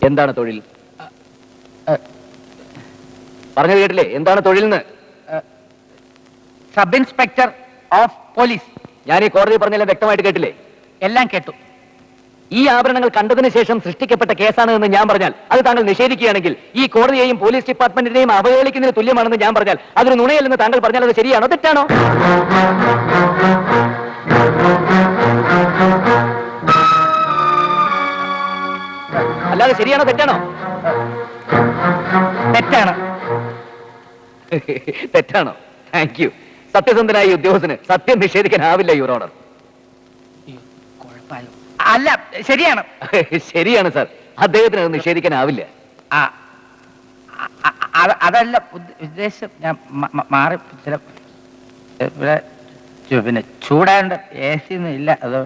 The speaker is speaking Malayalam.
എന്താണ് തൊഴിൽ? പറഞ്ഞത് കേട്ടില്ലേ? എന്താണ് തൊഴിൽ? Sub inspector of police. ഞാൻ ഈ കോടതി പറഞ്ഞെല്ലാം വ്യക്തമായിട്ട് കേട്ടില്ലേ? എല്ലാം കേട്ടു. ഈ ആഭരണങ്ങൾ കണ്ടതിന് ശേഷം സൃഷ്ടിക്കപ്പെട്ട കേസാണ് എന്ന് ഞാൻ പറഞ്ഞാൽ അത് താങ്കൾ നിഷേധിക്കുകയാണെങ്കിൽ ഈ കോടതിയെയും പോലീസ് ഡിപ്പാർട്ട്മെന്റിനെയും അവഹേളിക്കുന്നതിന് തുല്യമാണെന്ന് ഞാൻ പറഞ്ഞാൽ അതൊരു നുണയല്ലെന്ന് താങ്കൾ പറഞ്ഞാൽ അത് ശരിയാണോ തെറ്റാണോ? അല്ലാതെ ശരിയാണോ തെറ്റാണോ? തെറ്റാണ്. തെറ്റാണോ? Thank you. സത്യസന്ധനായ ഈ ഉദ്യോഗസ്ഥന് സത്യം നിഷേധിക്കാനാവില്ല യുവർ ഓണർ. അല്ല, ശരിയാണ്. ശരിയാണ് സാർ, അദ്ദേഹത്തിന് അത് നിഷേധിക്കാനാവില്ല. അതല്ല ഉദ്ദേശം. ഞാൻ മാറി ചില പിന്നെ ചൂടാണ്ട് AC ഒന്നും ഇല്ല. അത്